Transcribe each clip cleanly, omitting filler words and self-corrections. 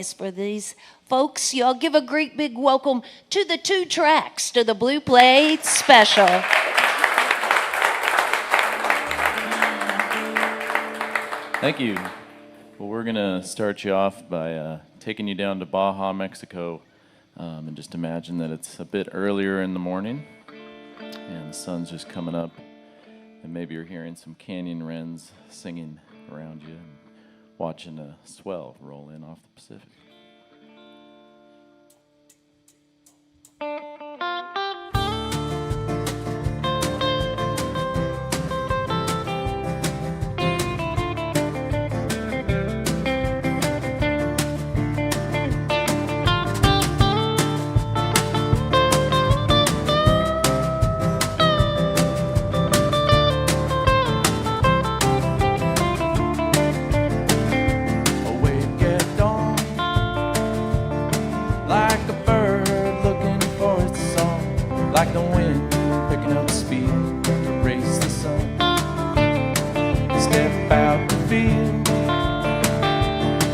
For these folks, y'all give a great big welcome to the 2 tracks to the Blue Plate Special. Thank you. Well, we're going to start you off by taking you down to Baja, Mexico. And just imagine that it's a bit earlier in the morning and the sun's just coming up. And maybe you're hearing some canyon wrens singing around you and watching a swell roll in off the Pacific. Like the wind picking up speed to race the sun. Step out to feel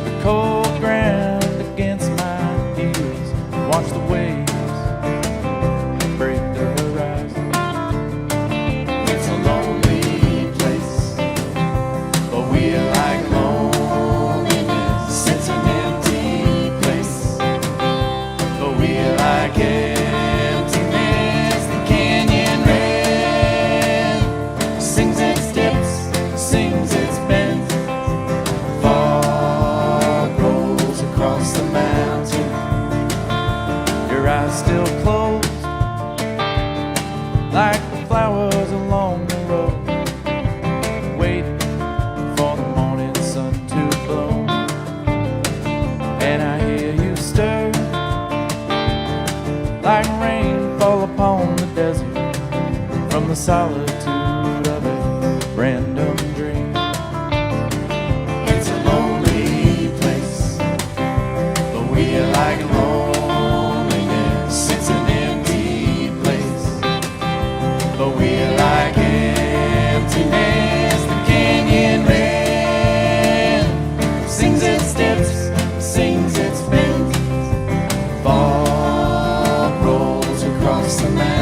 the cold ground against my heels. Watch the waves break the horizon. It's a lonely place, but we like loneliness. It's an empty place, but we like it. Still closed, like the flowers along the road, waiting for the morning sun to blow. And I hear you stir, like rain fall upon the desert, from the solitude of a random dream. It's a lonely place, but we are like lonely. It's an empty place, but we like emptiness. The canyon wren sings its steps, sings its bends. Fog rolls across the mountain.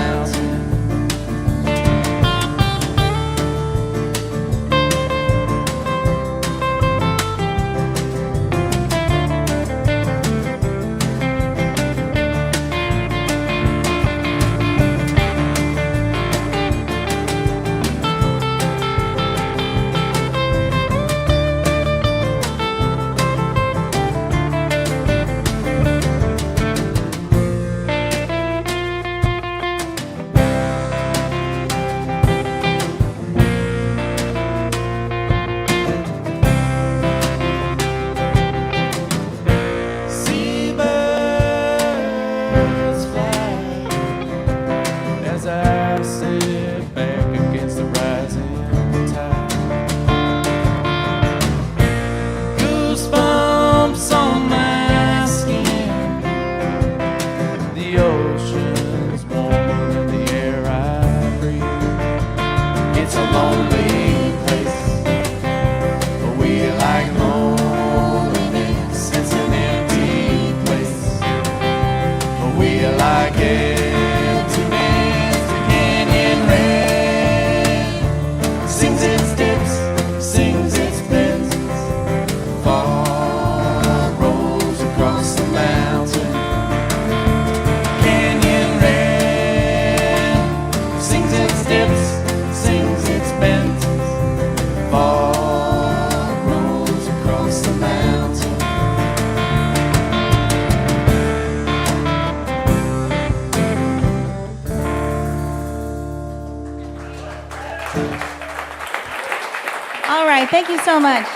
Thank you so much.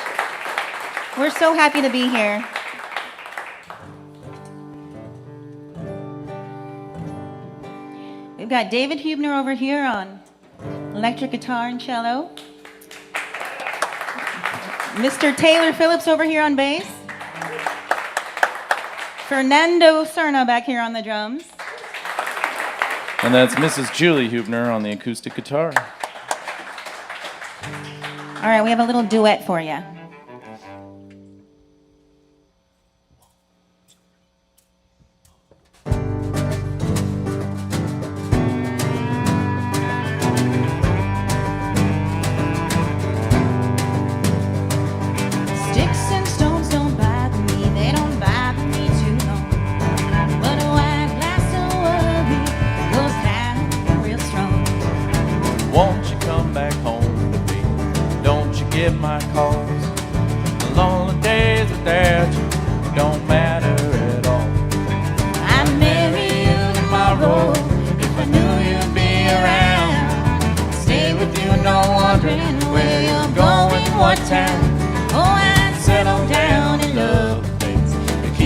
We're so happy to be here. We've got David Hubner over here on electric guitar and cello. Mr. Taylor Phillips over here on bass. Fernando Serna back here on the drums. And that's Mrs. Julie Hubner on the acoustic guitar. All right, we have a little duet for you.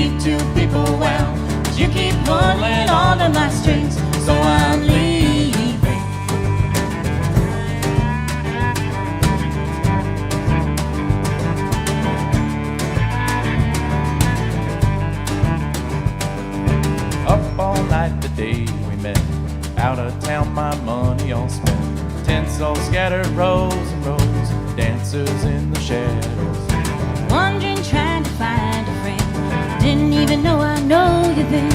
keep two people well. But you keep pulling all of my strings, so I'm leaving. Up all night the day we met, out of town my money all spent. Tents all scattered, rows and rows, dancers in the shadows. Wondering, trying to find a friend. Didn't even know I know you then.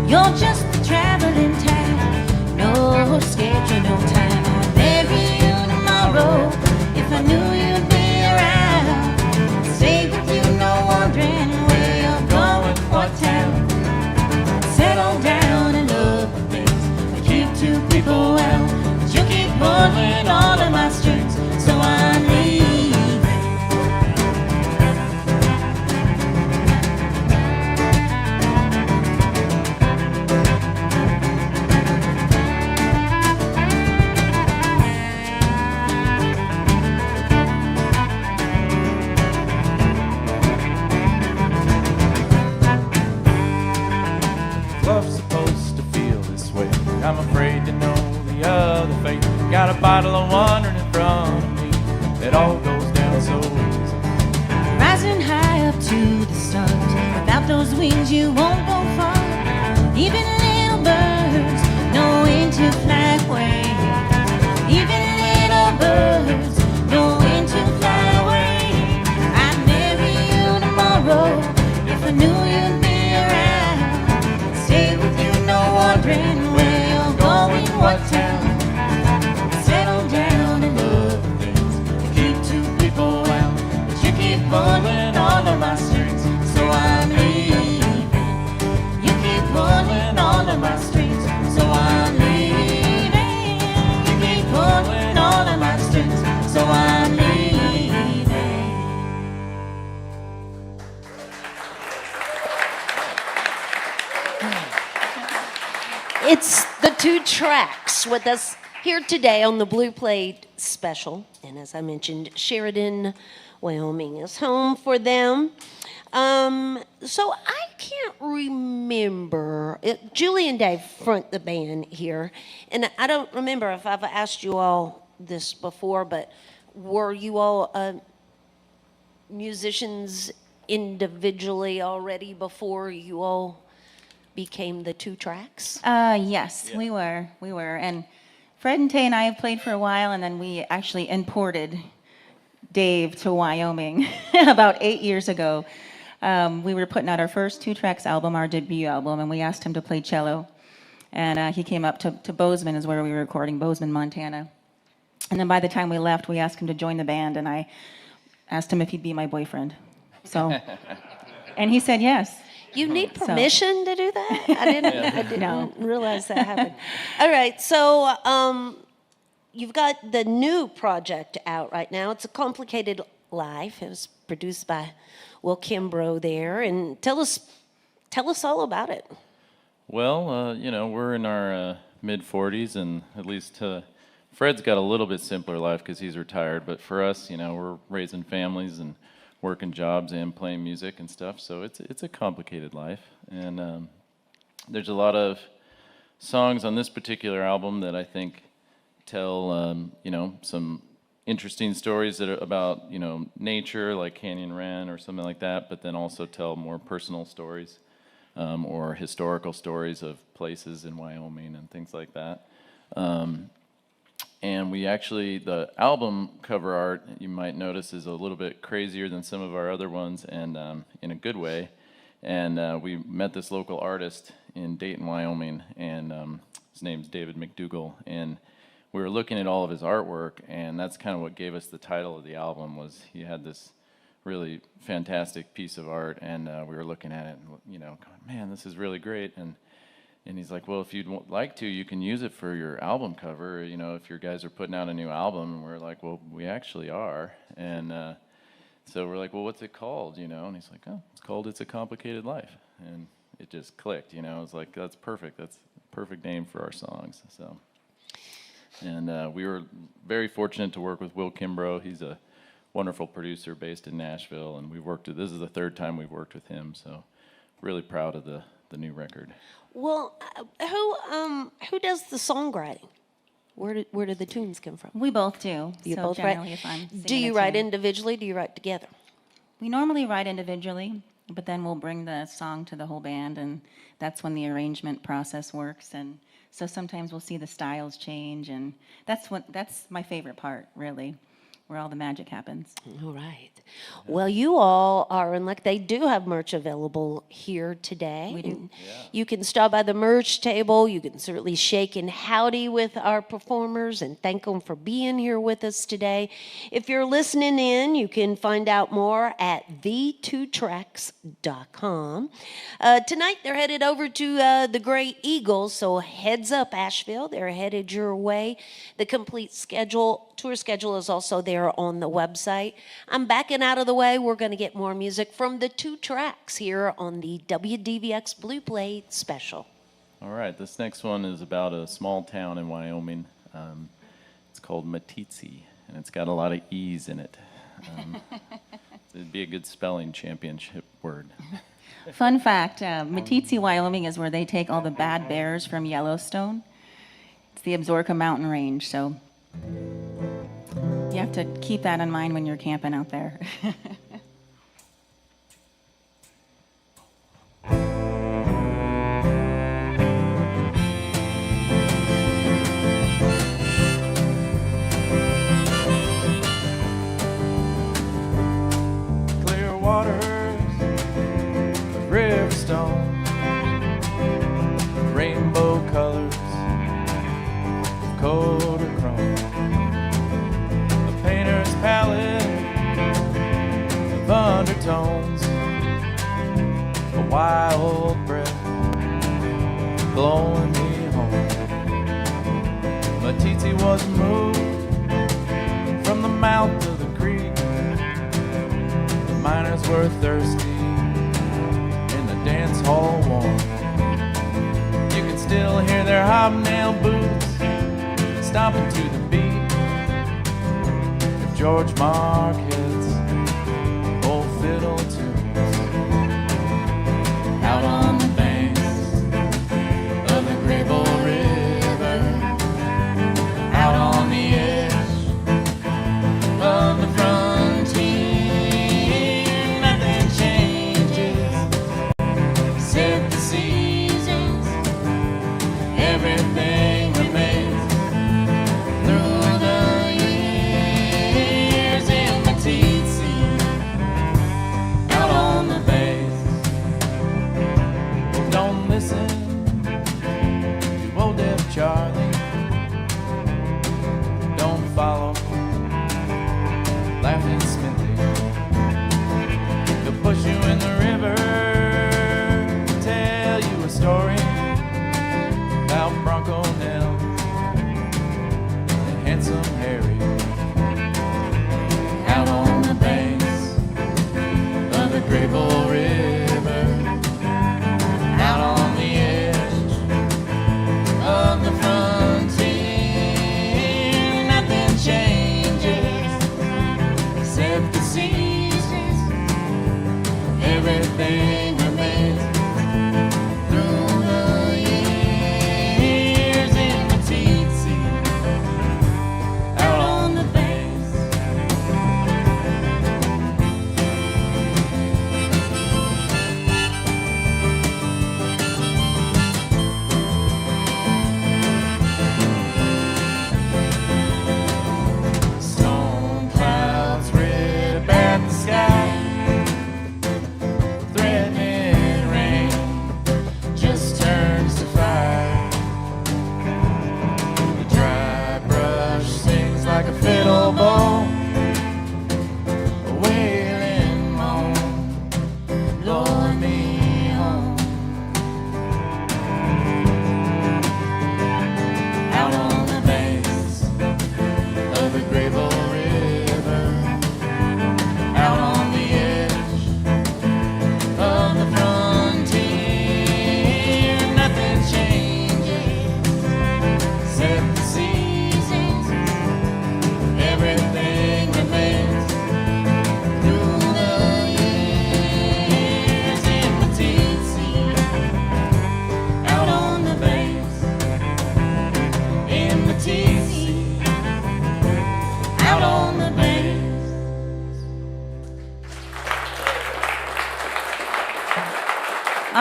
You're just a traveling town. No schedule, no time. I'd marry you tomorrow if I knew you'd be around. Stay with you, no wondering where you're going, what town. Settle down and love the things that keep two people well. But you keep pulling all of my strings, so I'm leaving. Love's supposed to feel this way. I'm afraid to know the other fate. Got a bottle of wondering in front of me. It all goes down so easy. Rising high up to the stars. Without those wings you won't go far. Even little birds know when to fly away. Even little birds know when to fly away. I'd marry you tomorrow if I knew you'd be around. Stay with you, no wondering where you're going, what town. Settle down and love the things that keep two people well. But you keep pulling all of my strings, so I'm leaving. You keep pulling all of my strings, so I'm leaving. You keep pulling all of my strings, so I'm leaving. It's the two tracks with us here today on the Blue Plate Special. And as I mentioned, Sheridan, Wyoming is home for them. So I can't remember. Julie and Dave front the band here. And I don't remember if I've asked you all this before, but were you all musicians individually already before you all became the two tracks? Yes, we were. And Fred and Tay and I have played for a while, and then we actually imported Dave to Wyoming about 8 years ago. We were putting out our first two tracks album, our debut album, and we asked him to play cello. And he came up to Bozeman, is where we were recording, Bozeman, Montana. And then by the time we left, we asked him to join the band, and I asked him if he'd be my boyfriend. So, and he said yes. You need permission to do that? I didn't No. realize that happened. All right, so you've got the new project out right now. It's A Complicated Life. It was produced by Will Kimbrough there. And tell us all about it. Well, we're in our mid-40s, and at least Fred's got a little bit simpler life because he's retired. But for us, we're raising families and working jobs and playing music and stuff. So it's a complicated life. And there's a lot of songs on this particular album that I think tell, some interesting stories that are about, nature, like Canyon Wren or something like that, but then also tell more personal stories. Or historical stories of places in Wyoming and things like that. And we actually, the album cover art, you might notice, is a little bit crazier than some of our other ones, and in a good way. And we met this local artist in Dayton, Wyoming, and his name's David McDougall. And we were looking at all of his artwork, and that's kind of what gave us the title of the album. Was he had this really fantastic piece of art, and we were looking at it and, going, man, this is really great. And he's like, well, if you'd like to, you can use it for your album cover, if your guys are putting out a new album. And we're like, well, we actually are. And so we're like, well, what's it called, And he's like, oh, it's called It's a Complicated Life. And it just clicked, It's like, that's perfect. That's a perfect name for our songs. So, and we were very fortunate to work with Will Kimbrough. He's a wonderful producer based in Nashville, and this is the third time we've worked with him, so really proud of the new record. Well, who does the songwriting? Where do the tunes come from? We both do. You so both generally, write. if I'm Do singing you a write tune- individually? Do you write together? We normally write individually, but then we'll bring the song to the whole band, and that's when the arrangement process works. And so sometimes we'll see the styles change, and that's my favorite part, really, where all the magic happens. All right. Well, you all are in luck. They do have merch available here today. We do. And you can stop by the merch table. You can certainly shake and howdy with our performers and thank them for being here with us today. If you're listening in, you can find out more at the2tracks.com. Tonight, they're headed over to the Great Eagles, so heads up, Asheville. They're headed your way. The complete tour schedule is also there on the website. I'm backing out of the way. We're going to get more music from the 2 tracks here on the WDVX Blue Plate Special. All right, this next one is about a small town in Wyoming. It's called Meeteetse, and it's got a lot of E's in it. It'd be a good spelling championship word. Fun fact, Meeteetse, Wyoming is where they take all the bad bears from Yellowstone. It's the Absaroka mountain range, so you have to keep that in mind when you're camping out there. Clear waters of river stone, rainbow colors of Kodachrome, a painter's palette of undertones, a wild breath blowing me home. Meeteetse was moved from the mouth of the creek. The miners were thirsty and the dance hall warm. You can still hear their hobnail boots stomping to the beat of George Marquette's old fiddle tunes. Out on the banks of the Grable River, out on the edge of the frontier, nothing changes except the seasons. Everything remains through the years in Meeteetse.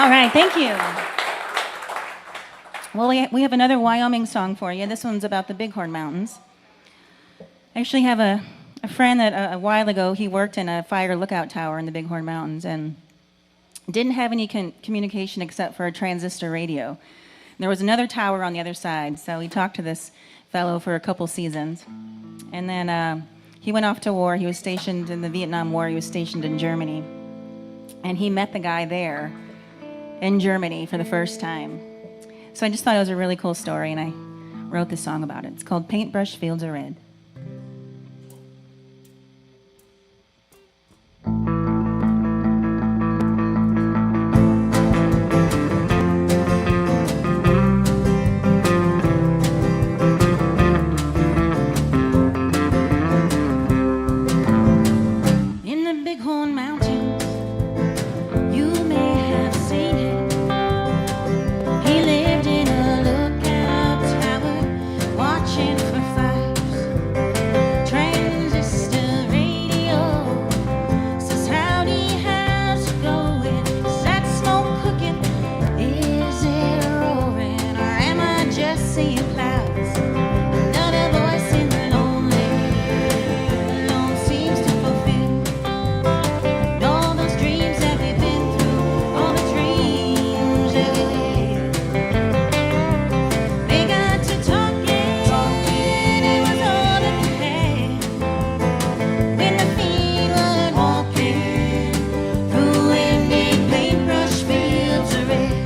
All right, thank you. Well, we have another Wyoming song for you. This one's about the Bighorn Mountains. I actually have a friend that a while ago, he worked in a fire lookout tower in the Bighorn Mountains and didn't have any communication except for a transistor radio. There was another tower on the other side, so he talked to this fellow for a couple seasons. And then he went off to war. He was stationed in the Vietnam War. He was stationed in Germany. And he met the guy there in Germany for the first time. So I just thought it was a really cool story, and I wrote this song about it. It's called Paintbrush Fields of Red. In the Bighorn Mountains, you may have seen him. He lived in a lookout tower, watching for fires. Transistor radio says, howdy, how's it going? Is that smoke cooking? Is it roaring? Or am I just seeing clouds? Another voice in the lonely alone seems to fulfill all those dreams that we've been through, all the dreams that we live. They got to talking, it was all that they had. When the feet were walking through windy paintbrush fields of red.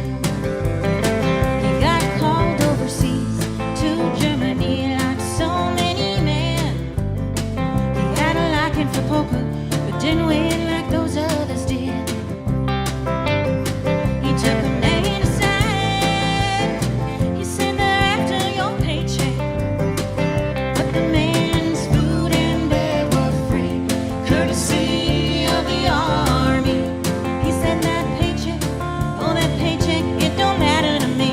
He got called overseas to Germany like so many men. He had a liking for poker, but didn't win like those others did. He took a man aside. He said they're after your paycheck, but the man's food and bed were free, courtesy of the army. He said that paycheck, oh that paycheck, it don't matter to me.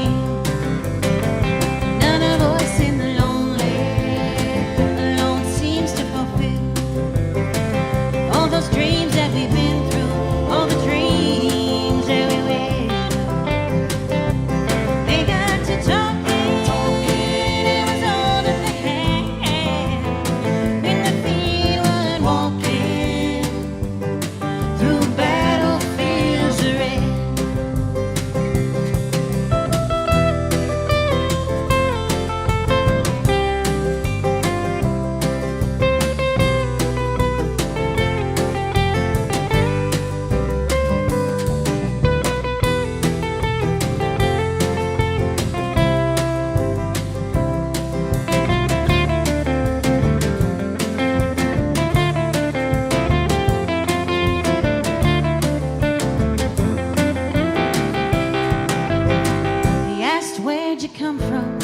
Another voice in the lonely alone seems to fulfill all those dreams that we've been through, all the dreams that we wish. They got to talking, it was all that they had. When the feet were walking through battlefields of red. He asked, where'd you come from?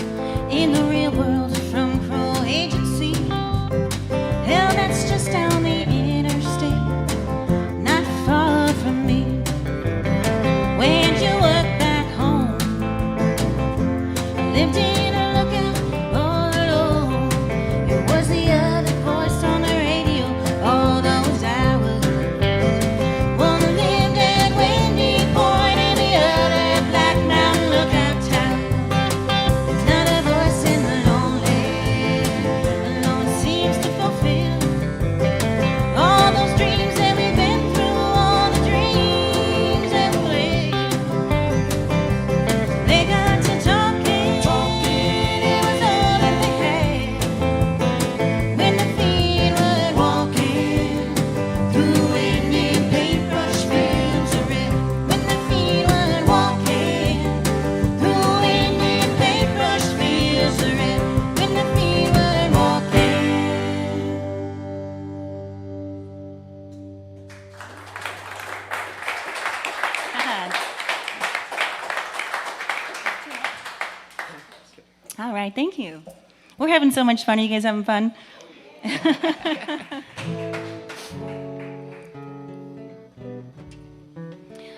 In the real world, from Crow Agency. Hell, that's just down the interstate, not far from me. Where'd you work back home? Lived in a lookout all alone. It was the other voice on the radio all those hours. One lived at Windy Point and the other at Black Mountain Lookout Tower. Another voice in the lonely alone seems to fulfill all those dreams that we've been through, all the dreams that we live. They got to talking, it was all that they had. When the feet were walking through windy paintbrush fields of red. When the feet were walking through windy paintbrush fields of red. When the feet were walking. All right, thank you. We're having so much fun. Are you guys having fun?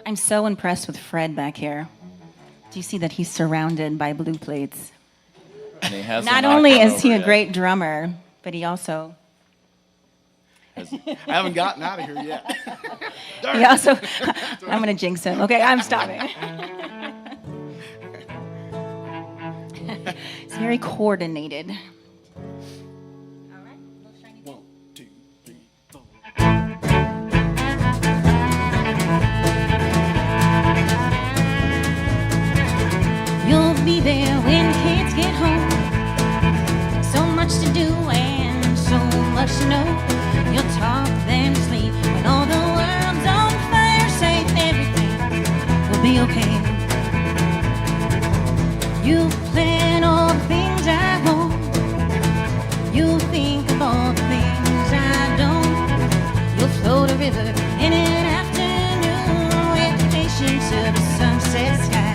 I'm so impressed with Fred back here. Do you see that he's surrounded by blue plates? And he hasn't Not knocked only one is he over a yet. great drummer, but he also I haven't gotten out of here yet. Yeah, so I'm going to jinx him. Okay, I'm stopping. It's very coordinated. One, two, three, four. You'll be there when kids get home. So much to do and so much to know. You'll talk then sleep when all the world's on fire. Safe, everything will be okay. You plan all the things I want. You think of all the things I don't. You'll float a river in an afternoon with patience to the sunset sky.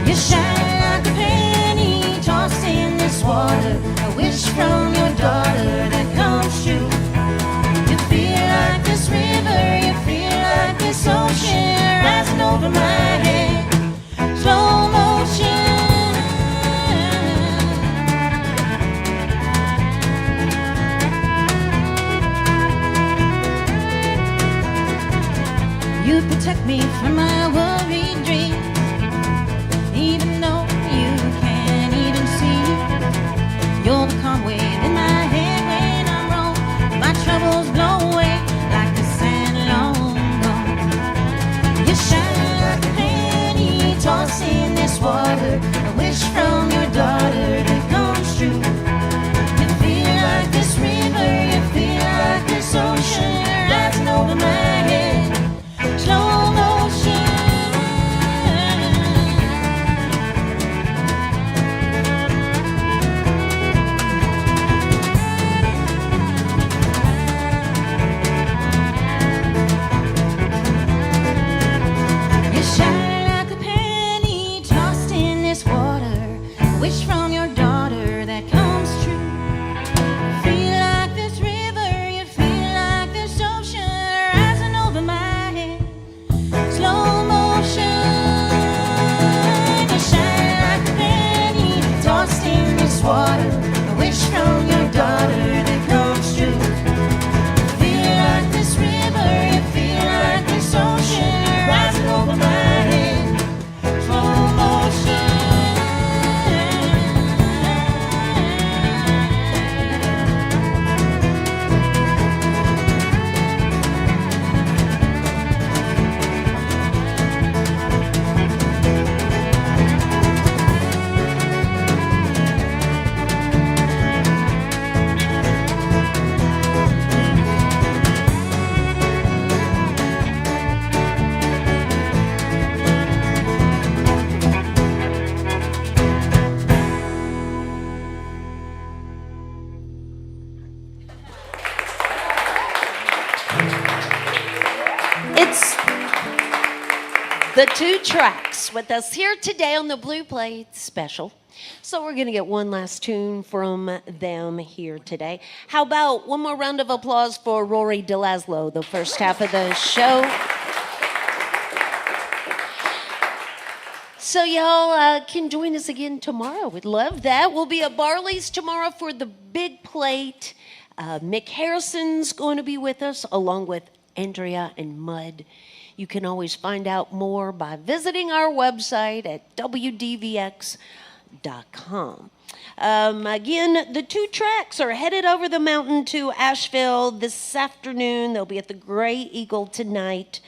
You shine like a penny tossed in this water. A wish from your daughter that comes true. You feel like this river, you feel like this ocean rising over my head. Slow motion. You protect me from my worried dreams. Even though you can't even see, you're the calm wave in my head when I'm wrong. My troubles blow away like the sand long gone. You shine like a penny tossed in this water. A wish from your daughter that comes true. You feel like this river, you feel like this ocean rising over my head. Slow motion. You shine like a penny tossed in this water. A wish from your daughter that comes true. You feel like this river, you feel like this ocean rising over my head. Slow motion. You shine like a penny tossed in this water. A wish from your daughter that comes true. You feel like this river, you feel like this ocean rising over my head. Slow motion. It's the two tracks with us here today on the Blue Plate Special. So we're going to get one last tune from them here today. How about one more round of applause for Rory DeLaslo, the first half of the show. So y'all can join us again tomorrow. We'd love that. We'll be at Barley's tomorrow for the big plate. Mick Harrison's going to be with us along with Andrea and Mud. You can always find out more by visiting our website at WDVX.com. Again, the two tracks are headed over the mountain to Asheville this afternoon. They'll be at the Gray Eagle tonight.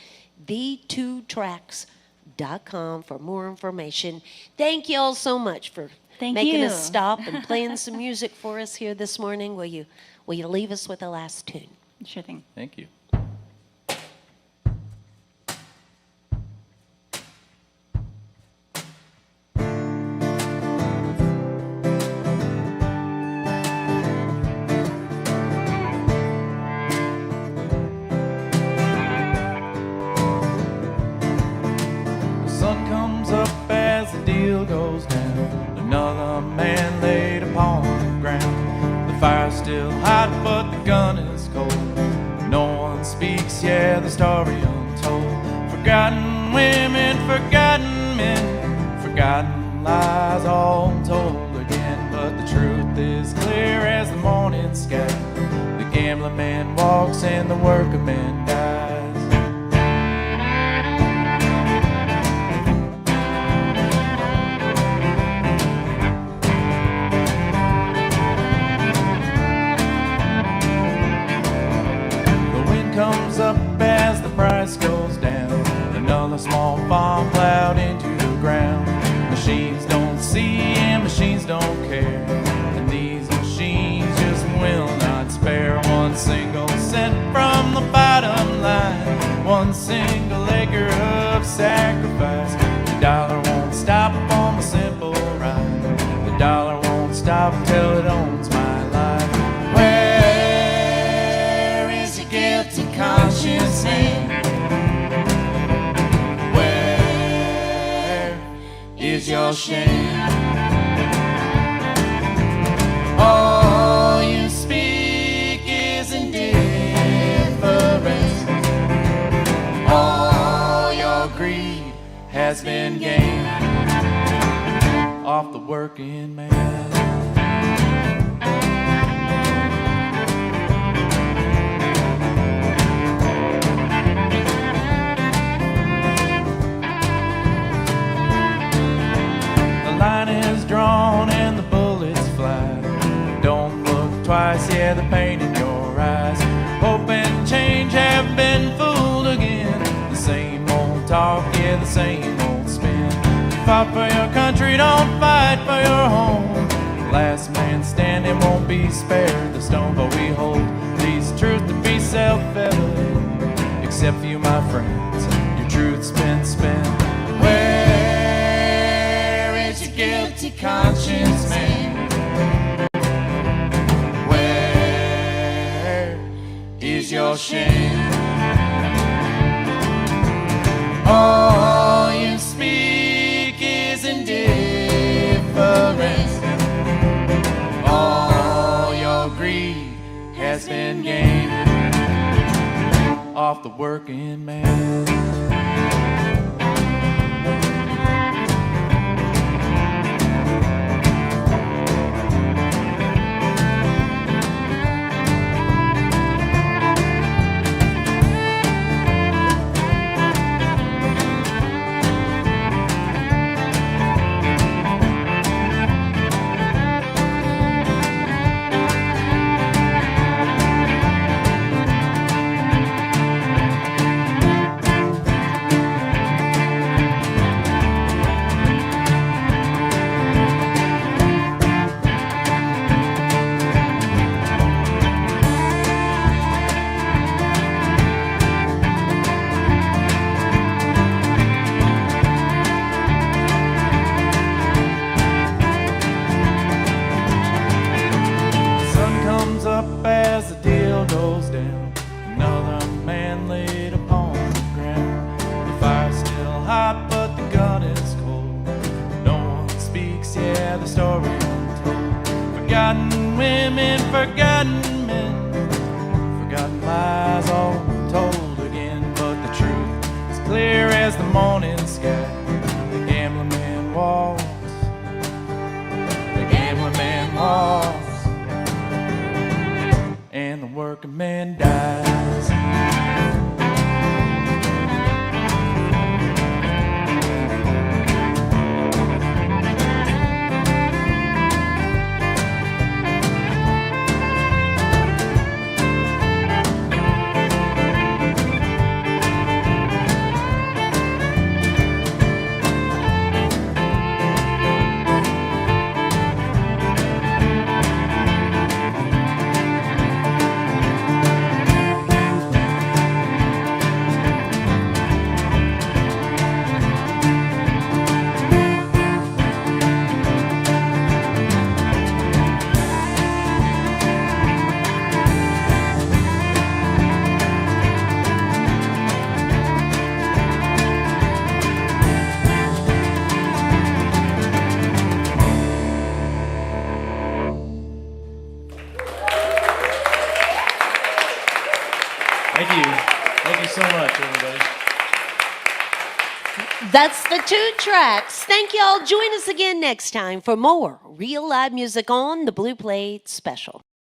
The2tracks.com for more information. Thank you all so much for making us stop and playing some music for us here this morning. Will you leave us with the last tune? Sure thing. Thank you. The sun comes up as the deal goes down. Another man laid upon the ground. The fire's still hot, but the gun is cold. No one speaks, yeah, the story untold. Forgotten women, forgotten men, forgotten lies all told again. But the truth is clear as the morning sky. The gambler man the workingman dies. The wind comes up as the price goes down, another small farm plowed into the ground. Machines don't see and machines don't care, and these machines just will not spare one single cent from the bottom line, one single acre of sacrifice. The dollar won't stop on the simple rhyme, the dollar won't stop till it owns my life. Where is your guilty conscience, man? Is your shame? All you speak is indifference. All your greed has been gained off the working man. The line is drawn and the bullets fly. Don't look twice, yeah, the pain in your eyes. Hope and change have been fooled again. The same old talk, yeah, the same old spin. Fight for your country, don't fight for your home. Last man standing won't be spared the stone, but we hold these truths to be self-evident. Except for you, my friends, your truth's been spent. Where is your guilty conscience, man? Where is your shame? All you speak is indifference. All your greed has been gained off the working man. As the deal goes down, another man laid upon the ground. The fire's still hot, but the gun is cold. No one speaks, yeah, the story untold. Forgotten women, forgotten men, forgotten lies all told again. But the truth is clear as the morning sky. The gambling man walks, the gambling man walks, and the working man dies. Thank you. Thank you so much, everybody. That's the 2 tracks. Thank y'all. Join us again next time for more real live music on the Blue Plate Special.